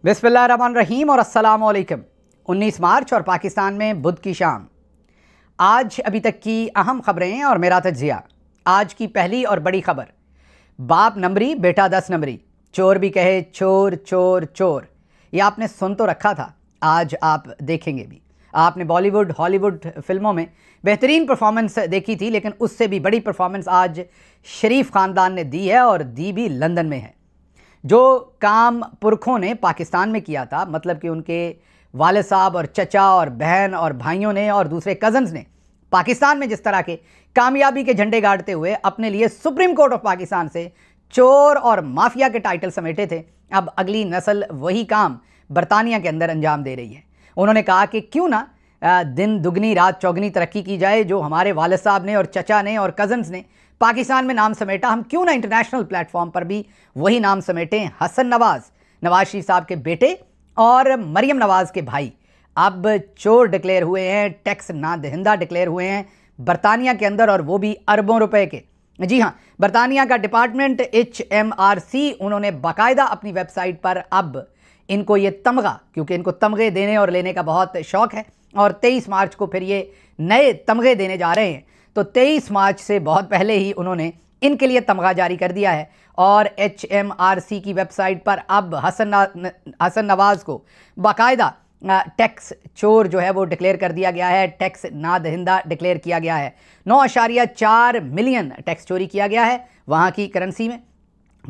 बिस्मिल्लाहिर्रहमानिर्रहीम और अस्सलाम वालेकुम। 19 मार्च और पाकिस्तान में बुध की शाम। आज अभी तक की अहम खबरें और मेरा तज्जिया। आज की पहली और बड़ी खबर, बाप नंबरी बेटा 10 नंबरी, चोर भी कहे चोर चोर चोर। ये आपने सुन तो रखा था, आज आप देखेंगे भी। आपने बॉलीवुड हॉलीवुड फिल्मों में बेहतरीन परफॉर्मेंस देखी थी, लेकिन उससे भी बड़ी परफॉर्मेंस आज शरीफ ख़ानदान ने दी है, और दी भी लंदन में है। जो काम पुरखों ने पाकिस्तान में किया था, मतलब कि उनके वाले साहब और चचा और बहन और भाइयों ने और दूसरे कज़न्स ने पाकिस्तान में जिस तरह के कामयाबी के झंडे गाड़ते हुए अपने लिए सुप्रीम कोर्ट ऑफ पाकिस्तान से चोर और माफिया के टाइटल समेटे थे, अब अगली नस्ल वही काम बरतानिया के अंदर अंजाम दे रही है। उन्होंने कहा कि क्यों ना दिन दुगनी रात चौगनी तरक्की की जाए। जो हमारे वालिद साहब ने और चचा ने और कज़न्स ने पाकिस्तान में नाम समेटा, हम क्यों ना इंटरनेशनल प्लेटफॉर्म पर भी वही नाम समेटें। हसन नवाज़, नवाज शरीफ साहब के बेटे और मरियम नवाज़ के भाई अब चोर डिक्लेयर हुए हैं, टैक्स ना दहिंदा डिक्लेयर हुए हैं बरतानिया के अंदर, और वो भी अरबों रुपए के। जी हाँ, बरतानिया का डिपार्टमेंट HMRC, उन्होंने बाकायदा अपनी वेबसाइट पर अब इनको ये तमगा, क्योंकि इनको तमगे देने और लेने का बहुत शौक़ है, और 23 मार्च को फिर ये नए तमगे देने जा रहे हैं। तो 23 मार्च से बहुत पहले ही उन्होंने इनके लिए तमगा जारी कर दिया है, और HMRC की वेबसाइट पर अब हसन नवाज़ को बाकायदा टैक्स चोर जो है वो डिक्लेयर कर दिया गया है, टैक्स ना दहिंदा डिक्लेयर किया गया है। 9.4 मिलियन टैक्स चोरी किया गया है वहाँ की करेंसी में,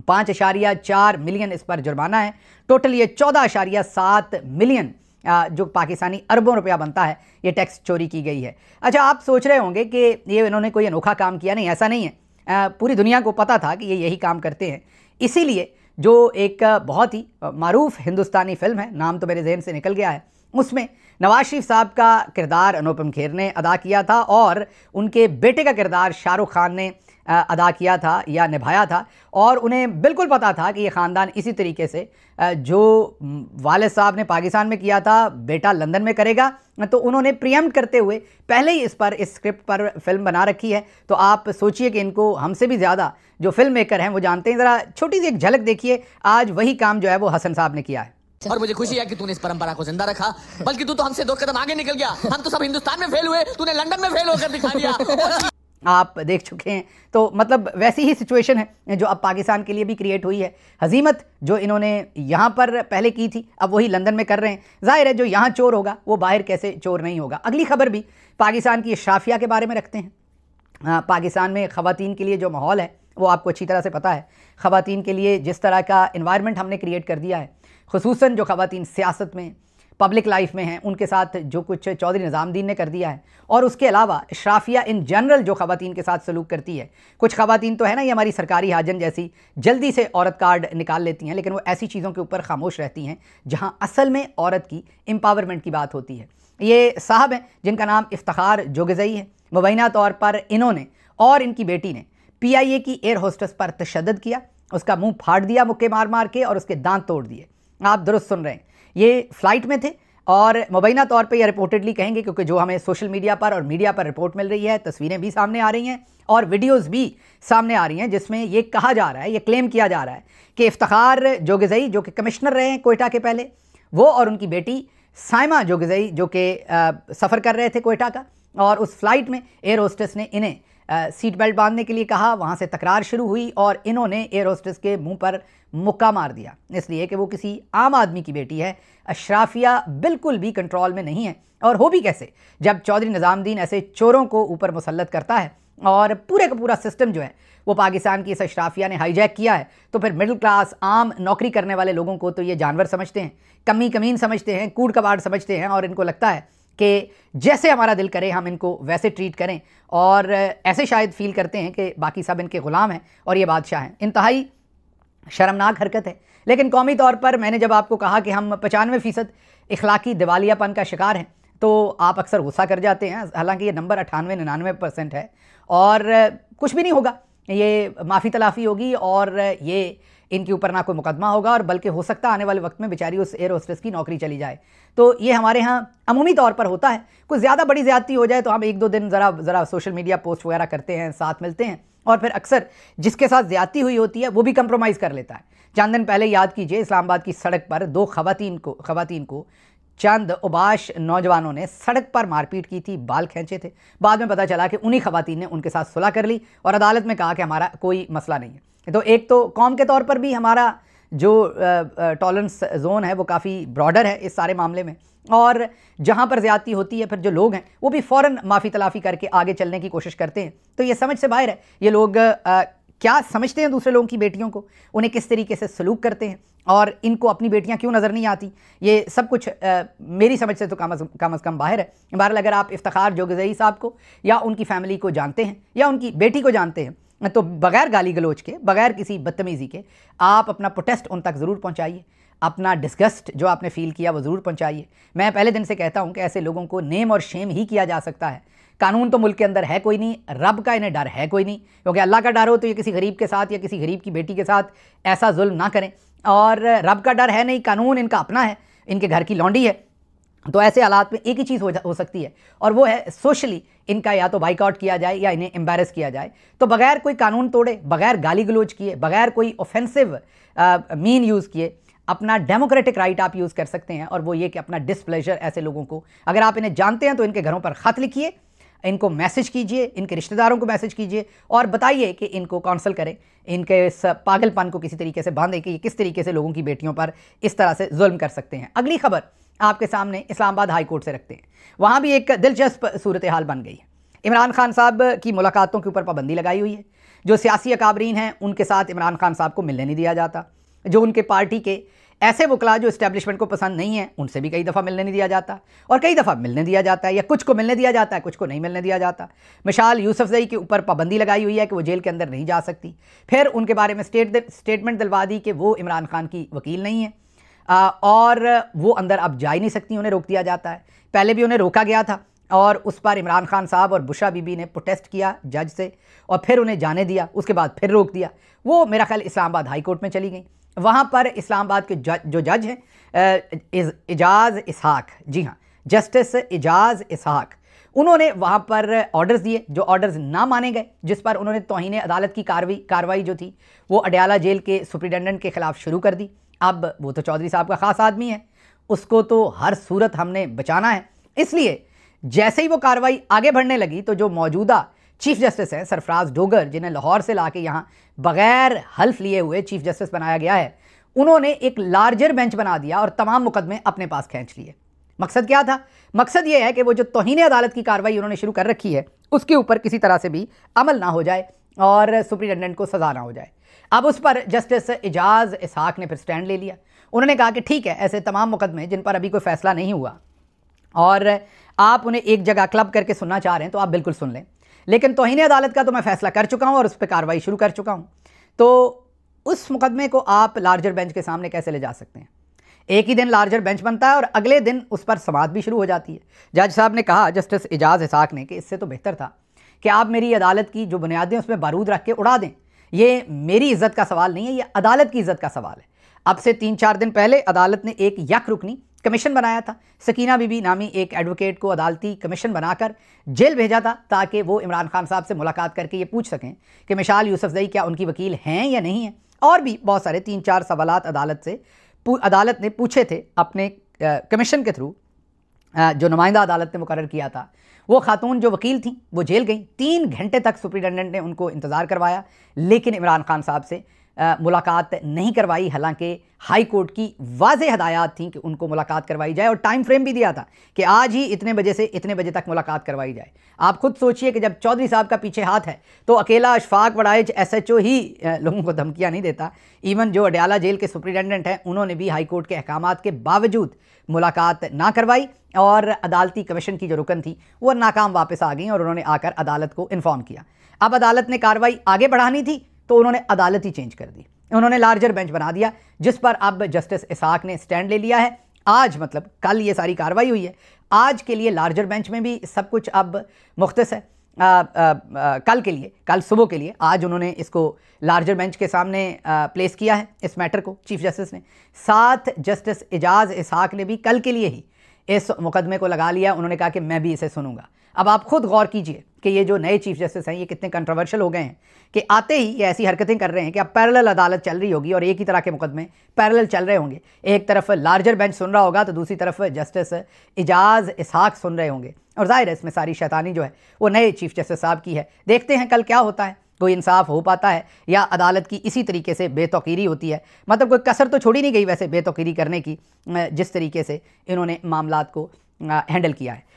5.4 मिलियन इस पर जुर्माना है। टोटल ये 14.7 मिलियन जो पाकिस्तानी अरबों रुपया बनता है, ये टैक्स चोरी की गई है। अच्छा, आप सोच रहे होंगे कि ये इन्होंने कोई अनोखा काम किया। नहीं, ऐसा नहीं है। पूरी दुनिया को पता था कि ये यही काम करते हैं। इसीलिए जो एक बहुत ही मारूफ हिंदुस्तानी फिल्म है, नाम तो मेरे जहन से निकल गया है, उसमें नवाज शरीफ साहब का किरदार अनुपम खेर ने अदा किया था, और उनके बेटे का किरदार शाहरुख खान ने अदा किया था या निभाया था। और उन्हें बिल्कुल पता था कि ये ख़ानदान इसी तरीके से जो वालिद साहब ने पाकिस्तान में किया था, बेटा लंदन में करेगा। तो उन्होंने प्रीएम्प्ट करते हुए पहले ही इस स्क्रिप्ट पर फिल्म बना रखी है। तो आप सोचिए कि इनको हमसे भी ज़्यादा जो फिल्म मेकर हैं वो जानते हैं। ज़रा छोटी सी एक झलक देखिए, आज वही काम जो है वो हसन साहब ने किया है। और मुझे खुशी है कि तूने इस परंपरा को जिंदा रखा, बल्कि तू तो हमसे 2 कदम आगे निकल गया। हम तो सब हिंदुस्तान में फेल हुए, तूने लंदन में फेल होकर दिखा दिया। आप देख चुके हैं। तो मतलब वैसी ही सिचुएशन है जो अब पाकिस्तान के लिए भी क्रिएट हुई है। हजीमत जो इन्होंने यहाँ पर पहले की थी, अब वही लंदन में कर रहे हैं। जाहिर है जो यहाँ चोर होगा वो बाहर कैसे चोर नहीं होगा। अगली खबर भी पाकिस्तान की शाफिया के बारे में रखते हैं। पाकिस्तान में ख़वातीन के लिए जो माहौल है वो आपको अच्छी तरह से पता है। ख़वातीन के लिए जिस तरह का इन्वायरमेंट हमने क्रिएट कर दिया है, खुसूसन जो ख़वातीन सियासत में पब्लिक लाइफ में हैं, उनके साथ जो कुछ चौधरी निज़ामुद्दीन ने कर दिया है, और उसके अलावा शाफिया इन जनरल जो ख़वातीन के साथ सलूक करती है। कुछ ख़वातीन तो है ना, ये हमारी सरकारी हाजन जैसी जल्दी से औरत कार्ड निकाल लेती हैं, लेकिन वो ऐसी चीज़ों के ऊपर खामोश रहती हैं जहाँ असल में औरत की एम्पावरमेंट की बात होती है। ये साहब हैं जिनका नाम इफ्तिखार जोगज़ई है। मुबैना तौर पर इन्होंने और इनकी बेटी ने PIA की एयर होस्टेस पर तशद्दुद किया, उसका मुँह फाड़ दिया मुक्के मार मार के, और उसके दांत तोड़ दिए। आप दुरुस्त सुन रहे हैं, ये फ़्लाइट में थे, और मुबैना तौर पे ये रिपोर्टेडली कहेंगे, क्योंकि जो हमें सोशल मीडिया पर और मीडिया पर रिपोर्ट मिल रही है, तस्वीरें भी सामने आ रही हैं और वीडियोस भी सामने आ रही हैं, जिसमें ये कहा जा रहा है, ये क्लेम किया जा रहा है कि इफ्तिखार जोगज़ई जो कि कमिश्नर रहे हैं कोयटा के पहले, वो और उनकी बेटी साइमा जोगज़ई जो कि सफ़र कर रहे थे कोयटा का, और उस फ्लाइट में एयर होस्टेस ने इन्हें सीट बेल्ट बांधने के लिए कहा। वहाँ से तकरार शुरू हुई और इन्होंने एयर होस्टेस के मुंह पर मुक्का मार दिया, इसलिए कि वो किसी आम आदमी की बेटी है। अशराफिया बिल्कुल भी कंट्रोल में नहीं है, और हो भी कैसे जब चौधरी निज़ामुद्दीन ऐसे चोरों को ऊपर मुसल्लत करता है, और पूरे का पूरा सिस्टम जो है वो पाकिस्तान की इस अशराफिया ने हाईजैक किया है। तो फिर मिडिल क्लास आम नौकरी करने वाले लोगों को तो ये जानवर समझते हैं, कमी कमीन समझते हैं, कूड़ कबाड़ समझते हैं, और इनको लगता है कि जैसे हमारा दिल करे हम इनको वैसे ट्रीट करें, और ऐसे शायद फील करते हैं कि बाकी सब इनके ग़ुलाम हैं और ये बादशाह हैं। इंतहाई शर्मनाक हरकत है। लेकिन कौमी तौर पर मैंने जब आपको कहा कि हम 95% इखलाकी दिवालियापन का शिकार हैं, तो आप अक्सर गुस्सा कर जाते हैं। हालांकि ये नंबर 98-99% है, और कुछ भी नहीं होगा। ये माफ़ी तलाफ़ी होगी, और ये इनके ऊपर ना कोई मुकदमा होगा, और बल्कि हो सकता है आने वाले वक्त में बेचारी उस एयर होस्टेस की नौकरी चली जाए। तो ये हमारे यहाँ अमूमी तौर पर होता है। कुछ ज़्यादा बड़ी ज़्यादती हो जाए तो हम 1-2 दिन ज़रा सोशल मीडिया पोस्ट वगैरह करते हैं, साथ मिलते हैं, और फिर अक्सर जिसके साथ ज़्यादती हुई होती है वो भी कंप्रोमाइज़ कर लेता है। चंद दिन पहले याद कीजिए, इस्लामाबाद की सड़क पर दो खवातीन को चंद उबाश नौजवानों ने सड़क पर मारपीट की थी, बाल खींचे थे। बाद में पता चला कि उन्हीं खवातीन ने उनके साथ सुलह कर ली और अदालत में कहा कि हमारा कोई मसला नहीं है। तो एक तो कौम के तौर पर भी हमारा जो टॉलरेंस जोन है वो काफ़ी ब्रॉडर है इस सारे मामले में, और जहाँ पर ज़्यादती होती है फिर जो लोग हैं वो भी फ़ौरन माफ़ी तलाफ़ी करके आगे चलने की कोशिश करते हैं। तो ये समझ से बाहर है ये लोग क्या समझते हैं दूसरे लोगों की बेटियों को, उन्हें किस तरीके से सलूक करते हैं और इनको अपनी बेटियां क्यों नज़र नहीं आती। ये सब कुछ मेरी समझ से तो कम अज़ कम बाहर है। बहरहाल अगर आप इफ्तिखार जोगज़ई साहब को या उनकी फ़ैमिली को जानते हैं या उनकी बेटी को जानते हैं तो बग़ैर गाली गलोच के, बग़ैर किसी बदतमीज़ी के आप अपना प्रोटेस्ट उन तक ज़रूर पहुँचाइए, अपना डिस्गस्ट जो आपने फ़ील किया वो ज़रूर पहुँचाइए। मैं पहले दिन से कहता हूँ कि ऐसे लोगों को नेम और शेम ही किया जा सकता है। कानून तो मुल्क के अंदर है कोई नहीं, रब का इन्हें डर है कोई नहीं, क्योंकि अल्लाह का डर हो तो ये किसी गरीब के साथ या किसी गरीब की बेटी के साथ ऐसा जुल्म ना करें, और रब का डर है नहीं, कानून इनका अपना है, इनके घर की लौंडी है। तो ऐसे हालात में एक ही चीज़ हो सकती है और वो है सोशली इनका या तो बाइकआउट किया जाए या इन्हें एम्बैरस किया जाए। तो बगैर कोई कानून तोड़े, बगैर गाली गलोच किए, बगैर कोई ऑफेंसिव मीन यूज़ किए अपना डेमोक्रेटिक राइट आप यूज़ कर सकते हैं, और वो ये कि अपना डिसप्लेजर ऐसे लोगों को, अगर आप इन्हें जानते हैं तो इनके घरों पर ख़त लिखिए, इनको मैसेज कीजिए, इनके रिश्तेदारों को मैसेज कीजिए और बताइए कि इनको काउंसल करें, इनके इस पागलपन को किसी तरीके से बांधें कि ये किस तरीके से लोगों की बेटियों पर इस तरह से जुल्म कर सकते हैं। अगली खबर आपके सामने इस्लामाबाद हाई कोर्ट से रखते हैं। वहाँ भी एक दिलचस्प सूरत हाल बन गई है। इमरान खान साहब की मुलाकातों के ऊपर पाबंदी लगाई हुई है। जो सियासी अकाबरीन हैं उनके साथ इमरान खान साहब को मिलने नहीं दिया जाता। जो उनके पार्टी के ऐसे वकला जो इस्टेब्लिशमेंट को पसंद नहीं है उनसे भी कई दफ़ा मिलने नहीं दिया जाता, और कई दफ़ा मिलने दिया जाता है, या कुछ को मिलने दिया जाता है, कुछ को नहीं मिलने दिया जाता। मिसाल यूसुफजई के ऊपर पाबंदी लगाई हुई है कि वो जेल के अंदर नहीं जा सकती। फिर उनके बारे में स्टेटमेंट दिलवा दी कि वो इमरान खान की वकील नहीं है और वो अंदर अब जा ही नहीं सकती, उन्हें रोक दिया जाता है। पहले भी उन्हें रोका गया था और उस पर इमरान खान साहब और बुशरा बीबी ने प्रोटेस्ट किया जज से, और फिर उन्हें जाने दिया, उसके बाद फिर रोक दिया। वो मेरा ख्याल इस्लामाबाद हाई कोर्ट में चली गई। वहाँ पर इस्लामाबाद के जो जज हैं इजाज़ इसहाक, जी हाँ, जस्टिस इजाज़ इसहाक, उन्होंने वहाँ पर ऑर्डर्स दिए जो ऑर्डर्स ना माने गए, जिस पर उन्होंने तौहीन अदालत की कार्रवाई जो थी वो अडयाला जेल के सुप्रिटेंडेंट के ख़िलाफ़ शुरू कर दी। अब वो तो चौधरी साहब का ख़ास आदमी है, उसको तो हर सूरत हमने बचाना है, इसलिए जैसे ही वो कार्रवाई आगे बढ़ने लगी तो जो मौजूदा चीफ जस्टिस हैं सरफराज डोगर, जिन्हें लाहौर से लाके यहाँ बग़ैर हल्फ लिए हुए चीफ जस्टिस बनाया गया है, उन्होंने एक लार्जर बेंच बना दिया और तमाम मुकदमे अपने पास खींच लिए। मकसद क्या था? मकसद ये है कि वो जो तौहीन अदालत की कार्रवाई उन्होंने शुरू कर रखी है उसके ऊपर किसी तरह से भी अमल ना हो जाए और सुप्रिटेंडेंट को सज़ा ना हो जाए। अब उस पर जस्टिस इजाज़ इसहाक ने फिर स्टैंड ले लिया। उन्होंने कहा कि ठीक है, ऐसे तमाम मुकदमे जिन पर अभी कोई फ़ैसला नहीं हुआ और आप उन्हें एक जगह क्लब करके सुनना चाह रहे हैं तो आप बिल्कुल सुन लें, लेकिन तौहीन अदालत का तो मैं फ़ैसला कर चुका हूँ और उस पर कार्रवाई शुरू कर चुका हूँ, तो उस मुकदमे को आप लार्जर बेंच के सामने कैसे ले जा सकते हैं? एक ही दिन लार्जर बेंच बनता है और अगले दिन उस पर समाअत भी शुरू हो जाती है। जज साहब ने कहा, जस्टिस इजाज़ इसहाक ने, कि इससे तो बेहतर था कि आप मेरी अदालत की जो बुनियादें उसमें बारूद रख के उड़ा दें। ये मेरी इज़्ज़त का सवाल नहीं है, ये अदालत की इज़्ज़त का सवाल है। अब से 3-4 दिन पहले अदालत ने एक यक रुकनी कमीशन बनाया था। सकीना बीबी नामी एक एडवोकेट को अदालती कमीशन बनाकर जेल भेजा था ताकि वो इमरान खान साहब से मुलाकात करके ये पूछ सकें कि मिसाल यूसुफजई क्या उनकी वकील हैं या नहीं है, और भी बहुत सारे 3-4 सवालात अदालत ने पूछे थे अपने कमीशन के थ्रू। जो नुमाइंदा अदालत ने मुकर्रर किया था, वो खातून जो वकील थी वो जेल गई। 3 घंटे तक सुप्रिटेंडेंट ने उनको इंतज़ार करवाया, लेकिन इमरान खान साहब से मुलाकात नहीं करवाई, हालांकि हाई कोर्ट की वाज़ेह हदायत थी कि उनको मुलाकात करवाई जाए और टाइम फ्रेम भी दिया था कि आज ही इतने बजे से इतने बजे तक मुलाकात करवाई जाए। आप खुद सोचिए कि जब चौधरी साहब का पीछे हाथ है तो अकेला अशफाक वड़ाइच SHO ही लोगों को धमकियाँ नहीं देता। इवन जो अडयाला जेल के सुप्रिटेंडेंट हैं उन्होंने भी हाई कोर्ट के अहकामात के बावजूद मुलाकात ना करवाई और अदालती कमीशन की जो रुकन थी वो नाकाम वापस आ गई और उन्होंने आकर अदालत को इन्फॉर्म किया। अब अदालत ने कार्रवाई आगे बढ़ानी थी तो उन्होंने अदालत ही चेंज कर दी, उन्होंने लार्जर बेंच बना दिया, जिस पर अब जस्टिस इसहाक ने स्टैंड ले लिया है। आज मतलब कल ये सारी कार्रवाई हुई है, आज के लिए लार्जर बेंच में भी सब कुछ अब मुख्तस है। कल के लिए, कल सुबह के लिए आज उन्होंने इसको लार्जर बेंच के सामने प्लेस किया है इस मैटर को, चीफ जस्टिस ने। साथ जस्टिस इजाज़ इसहाक ने भी कल के लिए ही इस मुकदमे को लगा लिया। उन्होंने कहा कि मैं भी इसे सुनूंगा। अब आप खुद गौर कीजिए कि ये जो नए चीफ जस्टिस हैं ये कितने कंट्रोवर्शियल हो गए हैं कि आते ही ये ऐसी हरकतें कर रहे हैं कि अब पैरेलल अदालत चल रही होगी और एक ही तरह के मुकदमे पैरेलल चल रहे होंगे। एक तरफ लार्जर बेंच सुन रहा होगा तो दूसरी तरफ जस्टिस इजाज़ इसहाक सुन रहे होंगे, और जाहिर है इसमें सारी शैतानी जो है वो नए चीफ जस्टिस साहब की है। देखते हैं कल क्या होता है, कोई इंसाफ हो पाता है या अदालत की इसी तरीके से बेतौकीरी होती है। मतलब कोई कसर तो छोड़ी नहीं गई वैसे बेतौकीरी करने की, जिस तरीके से इन्होंने मामलात को हैंडल किया है।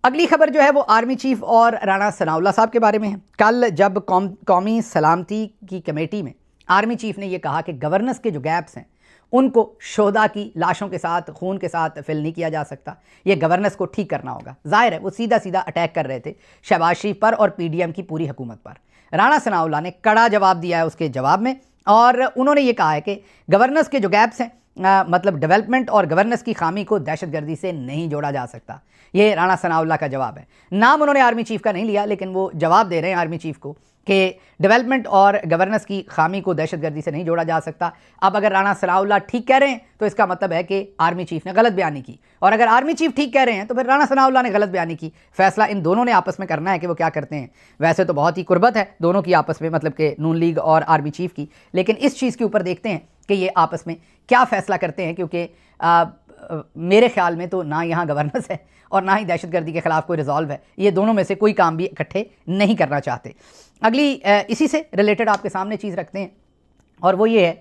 अगली खबर जो है वो आर्मी चीफ और राणा सनाउल्लाह साहब के बारे में है। कल जब कौमी सलामती की कमेटी में आर्मी चीफ ने ये कहा कि गवर्नेंस के जो गैप्स हैं उनको शोहदा की लाशों के साथ, खून के साथ फिल नहीं किया जा सकता, ये गवर्नेंस को ठीक करना होगा। जाहिर है वो सीधा सीधा अटैक कर रहे थे शहबाज शरीफ पर और पीडीएम की पूरी हुकूमत पर। राणा सनाउल्लाह ने कड़ा जवाब दिया है उसके जवाब में, और उन्होंने ये कहा है कि गवर्नेंस के जो गैप्स हैं मतलब डेवलपमेंट और गवर्नेंस की खामी को दहशतगर्दी से नहीं जोड़ा जा सकता। ये राणा सनाउल्लाह का जवाब है। नाम उन्होंने आर्मी चीफ का नहीं लिया, लेकिन वो जवाब दे रहे हैं आर्मी चीफ को कि डेवलपमेंट और गवर्नेंस की खामी को दहशतगर्दी से नहीं जोड़ा जा सकता। अब अगर राणा सनाउल्लाह ठीक कह रहे हैं तो इसका मतलब है कि आर्मी चीफ ने गलत बयानी की, और अगर आर्मी चीफ ठीक कह रहे हैं तो फिर राणा सनाउल्लाह ने गलत बयानी की। फैसला इन दोनों ने आपस में करना है कि वो क्या करते हैं। वैसे तो बहुत ही कुर्बत है दोनों की आपस में, मतलब कि नून लीग और आर्मी चीफ की, लेकिन इस चीज़ के ऊपर देखते हैं कि ये आपस में क्या फ़ैसला करते हैं, क्योंकि मेरे ख्याल में तो ना यहाँ गवर्नेंस है और ना ही दहशतगर्दी के ख़िलाफ़ कोई रिजॉल्व है। ये दोनों में से कोई काम भी इकट्ठे नहीं करना चाहते। अगली इसी से रिलेटेड आपके सामने चीज़ रखते हैं, और वो ये है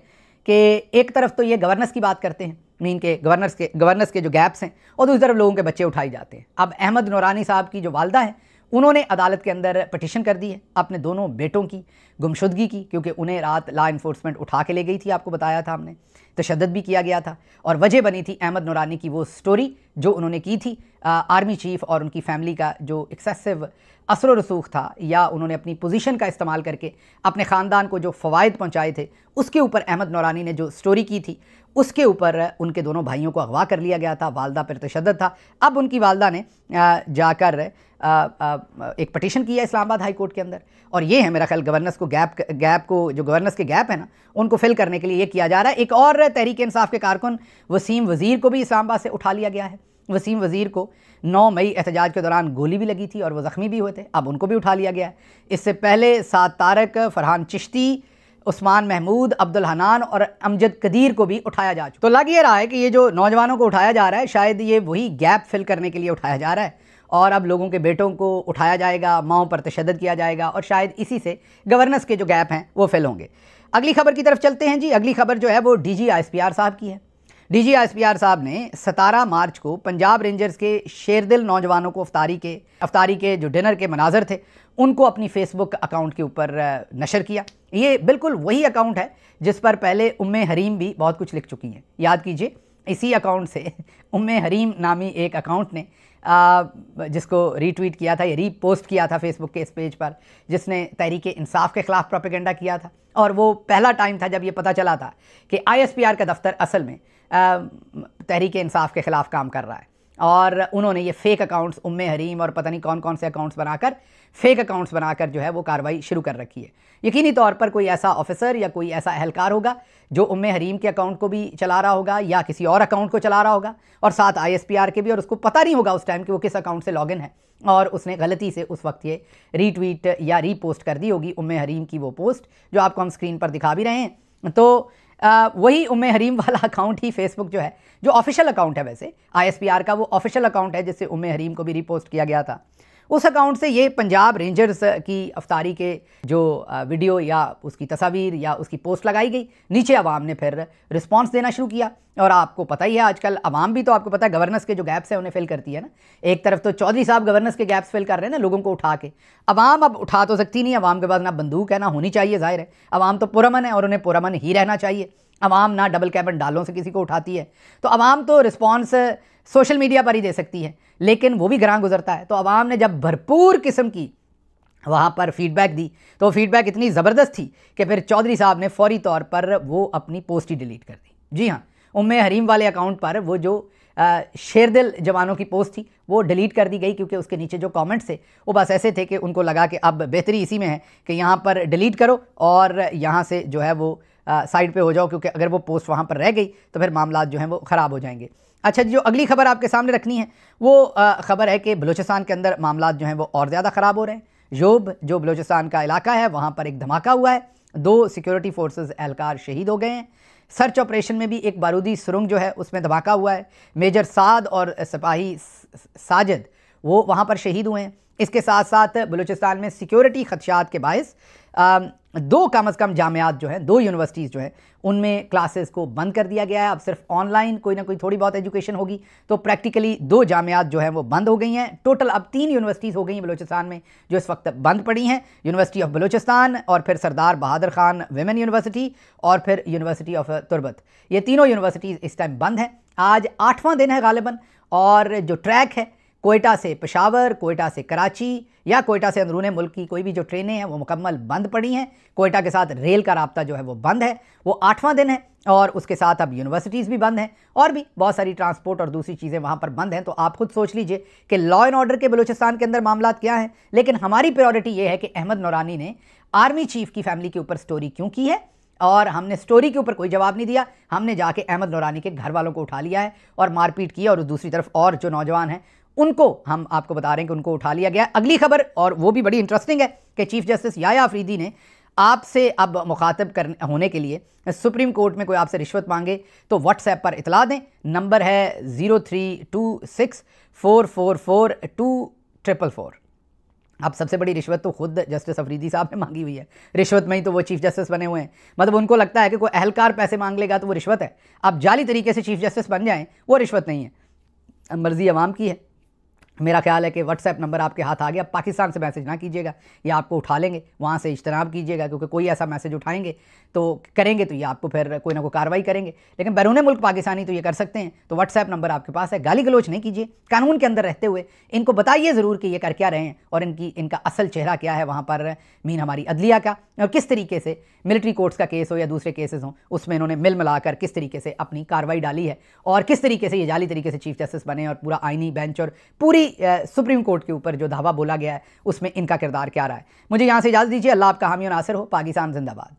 कि एक तरफ तो ये गवर्नेंस की बात करते हैं, मीन के गवर्नेंस के जो गैप्स हैं, और दूसरी तरफ लोगों के बच्चे उठाए जाते हैं। अब अहमद नूरानी साहब की जो वालदा है उन्होंने अदालत के अंदर पटिशन कर दी है अपने दोनों बेटों की गुमशुदगी की, क्योंकि उन्हें रात लॉ इन्फोर्समेंट उठा के ले गई थी, आपको बताया था हमने, तशद्दुद भी किया गया था, और वजह बनी थी अहमद नूरानी की वो स्टोरी जो उन्होंने की थी आर्मी चीफ और उनकी फैमिली का जो एक्सेसिव असर रसूख था, या उन्होंने अपनी पोजीशन का इस्तेमाल करके अपने ख़ानदान को जो फ़वाइद पहुँचाए थे उसके ऊपर अहमद नूरानी ने जो स्टोरी की थी उसके ऊपर उनके दोनों भाइयों को अगवा कर लिया गया था। वालदा पर तशद्दुद था। अब उनकी वालदा ने जाकर एक पटिशन किया इस्लामाबाद हाई कोर्ट के अंदर, और ये है मेरा ख्याल गवर्नेंस को गैप को जो गवर्नेंस के गैप है ना उनको फिल करने के लिए ये किया जा रहा है। एक और तहरीक इंसाफ के कारकुन वसीम वज़ीर को भी इस्लामाबाद से उठा लिया गया है। वसीम वज़ीर को 9 मई एहतजाज के दौरान गोली भी लगी थी और वो ज़ख्मी भी हुए थे, अब उनको भी उठा लिया गया है। इससे पहले साद तारक, फरहान चिश्ती, उस्मान महमूद, अब्दुल हनान और अमजद कदीर को भी उठाया जा चुका। तो लग ये रहा है कि ये जो नौजवानों को उठाया जा रहा है शायद ये वही गैप फिल करने के लिए उठाया जा रहा है, और अब लोगों के बेटों को उठाया जाएगा, माओं पर तशद्दुद किया जाएगा, और शायद इसी से गवर्नेंस के जो गैप हैं वो फिल होंगे। अगली खबर की तरफ चलते हैं जी। अगली खबर जो है वो डीजी ISPR साहब की है। डीजी ISPR साहब ने 17 मार्च को पंजाब रेंजर्स के शेरदिल नौजवानों को अफ्तारी के जो डिनर के मनाजर थे उनको अपनी फेसबुक अकाउंट के ऊपर नशर किया। ये बिल्कुल वही अकाउंट है जिस पर पहले उम्मे हरीम भी बहुत कुछ लिख चुकी हैं। याद कीजिए, इसी अकाउंट से उम्मे हरीम नामी एक अकाउंट ने जिसको रीट्वीट किया था या रीपोस्ट किया था फेसबुक के इस पेज पर, जिसने तहरीक इंसाफ के ख़िलाफ़ प्रोपेगेंडा किया था, और वो पहला टाइम था जब ये पता चला था कि ISPR का दफ्तर असल में तहरीक इंसाफ के ख़िलाफ़ काम कर रहा है, और उन्होंने ये फ़ेक अकाउंट्स उम्मे हरीम और पता नहीं कौन कौन से अकाउंट्स बनाकर, फ़ेक अकाउंट्स बनाकर जो है वो कार्रवाई शुरू कर रखी है। यकीनी तौर पर कोई ऐसा ऑफिसर या कोई ऐसा अहलकार होगा जो उम्मे हरीम के अकाउंट को भी चला रहा होगा या किसी और अकाउंट को चला रहा होगा, और साथ ISPR के भी, और उसको पता नहीं होगा उस टाइम कि वो किस अकाउंट से लॉगिन है, और उसने गलती से उस वक्त ये रीट्वीट या रीपोस्ट कर दी होगी उम्मे हरीम की वो पोस्ट जो आपको हम स्क्रीन पर दिखा भी रहे हैं। तो वही उम्मे हरीम वाला अकाउंट ही फेसबुक जो है, जो ऑफिशियल अकाउंट है वैसे ISPR का, वो ऑफिशियल अकाउंट है जिससे उम्मे हरीम को भी रिपोस्ट किया गया था। उस अकाउंट से ये पंजाब रेंजर्स की अफ्तारी के जो वीडियो या उसकी तस्वीर या उसकी पोस्ट लगाई गई, नीचे अवाम ने फिर रिस्पांस देना शुरू किया। और आपको पता ही है आजकल अवाम भी तो आपको पता है गवर्नेंस के जो गैप्स हैं उन्हें फिल करती है ना। एक तरफ तो चौधरी साहब गवर्नेंस के गैप्स फिल कर रहे हैं ना लोगों को उठा के, अवाम अब उठा तो सकती नहीं, अवाम के पास ना बंदूक है ना होनी चाहिए, जाहिर है अवाम तो पुरअमन है और उन्हें पुरअमन ही रहना चाहिए। अवाम ना डबल कैबिन डालों से किसी को उठाती है, तो अवाम तो रिस्पॉन्स सोशल मीडिया पर ही दे सकती है, लेकिन वो भी ग्रां गुजरता है। तो अवाम ने जब भरपूर किस्म की वहाँ पर फीडबैक दी तो फीडबैक इतनी ज़बरदस्त थी कि फिर चौधरी साहब ने फौरी तौर पर वो अपनी पोस्ट ही डिलीट कर दी। जी हाँ, उम्मे हरीम वाले अकाउंट पर वो जो शेरदिल जवानों की पोस्ट थी वो डिलीट कर दी गई, क्योंकि उसके नीचे जो कमेंट्स थे वो बस ऐसे थे कि उनको लगा कि अब बेहतरी इसी में है कि यहाँ पर डिलीट करो और यहाँ से जो है वो साइड पे हो जाओ, क्योंकि अगर वो पोस्ट वहाँ पर रह गई तो फिर मामला जो हैं वो ख़राब हो जाएंगे। अच्छा, जो अगली खबर आपके सामने रखनी है वो खबर है कि बलूचिस्तान के अंदर मामला जो हैं वो और ज़्यादा ख़राब हो रहे हैं। योब जो बलूचिस्तान का इलाका है वहाँ पर एक धमाका हुआ है, 2 सिक्योरिटी फोर्सेस एहलकार शहीद हो गए हैं। सर्च ऑपरेशन में भी एक बारूदी सुरंग जो है उसमें धमाका हुआ है, मेजर साद और सिपाही साजिद वो वहाँ पर शहीद हुए हैं। इसके साथ साथ बलूचिस्तान में सिक्योरिटी खदशात के बायस 2 कम अज़ कम जामियात जो हैं, 2 यूनिवर्सिटीज़ जो हैं उनमें क्लासेस को बंद कर दिया गया है। अब सिर्फ ऑनलाइन कोई ना कोई थोड़ी बहुत एजुकेशन होगी, तो प्रैक्टिकली 2 जामियात जो हैं वो बंद हो गई हैं। टोटल अब 3 यूनिवर्सिटीज़ हो गई हैं बलूचिस्तान में जो इस वक्त बंद पड़ी हैं, यूनिवर्सिटी ऑफ बलूचिस्तान और फिर सरदार बहादुर खान विमेन यूनिवर्सिटी और फिर यूनिवर्सिटी ऑफ तुर्बत। ये तीनों यूनिवर्सिटीज़ इस टाइम बंद हैं। आज 8वां दिन है गालिबन, और जो ट्रैक है कोयटा से पेशावर, कोयटा से कराची या कोयटा से अंदरूने मुल्क की कोई भी जो ट्रेनें हैं वो मुकम्मल बंद पड़ी हैं। कोयटा के साथ रेल का राब्ता जो है वो बंद है, वो 8वां दिन है, और उसके साथ अब यूनिवर्सिटीज़ भी बंद हैं और भी बहुत सारी ट्रांसपोर्ट और दूसरी चीज़ें वहाँ पर बंद हैं। तो आप खुद सोच लीजिए कि लॉ एंड ऑर्डर के बलूचिस्तान के अंदर मामला क्या हैं। लेकिन हमारी प्रायोरिटी ये है कि अहमद नूरानी ने आर्मी चीफ की फैमिली के ऊपर स्टोरी क्यों की है, और हमने स्टोरी के ऊपर कोई जवाब नहीं दिया। हमने जाके अहमद नूरानी के घर वालों को उठा लिया है और मारपीट की, और दूसरी तरफ और जो नौजवान हैं उनको हम आपको बता रहे हैं कि उनको उठा लिया गया। अगली खबर, और वो भी बड़ी इंटरेस्टिंग है, कि चीफ जस्टिस याया अफरीदी ने आपसे अब मुखातब होने के लिए सुप्रीम कोर्ट में कोई आपसे रिश्वत मांगे तो व्हाट्सएप पर इतला दें। नंबर है 0326444244। अब सबसे बड़ी रिश्वत तो खुद जस्टिस अफरीदी साहब ने मांगी हुई है। रिश्वत में ही तो वो चीफ जस्टिस बने हुए हैं, मतलब उनको लगता है कि कोई अहलकार पैसे मांग लेगा तो वो रिश्वत है। अब जाली तरीके से चीफ जस्टिस बन जाएं वो रिश्वत नहीं है, मर्जी अवाम की है। मेरा ख्याल है कि व्हाट्सएप नंबर आपके हाथ आ गया, पाकिस्तान से मैसेज ना कीजिएगा, या आपको उठा लेंगे, वहाँ से इज्तनाब कीजिएगा, क्योंकि कोई ऐसा मैसेज उठाएंगे तो करेंगे तो ये आपको फिर कोई ना कोई कार्रवाई करेंगे। लेकिन बैरून मुल्क पाकिस्तानी तो ये कर सकते हैं। तो व्हाट्सएप नंबर आपके पास है, गाली गलोच नहीं कीजिए, कानून के अंदर रहते हुए इनको बताइए ज़रूर कि ये कर क्या रहे हैं और इनका असल चेहरा क्या है वहाँ पर, मीन हमारी अदलिया का, और किस तरीके से मिलिट्री कोर्ट्स का केस हो या दूसरे केसेस हों उसमें इन्होंने मिल मिलाकर किस तरीके से अपनी कार्रवाई डाली है, और किस तरीके से ये जाली तरीके से चीफ जस्टिस बने, और पूरा आईनी बेंच और पूरी सुप्रीम कोर्ट के ऊपर जो धावा बोला गया है उसमें इनका किरदार क्या रहा है। मुझे यहाँ से इजाज़त दीजिए। अल्लाह आपका हामी और नासिर हो। पाकिस्तान जिंदाबाद।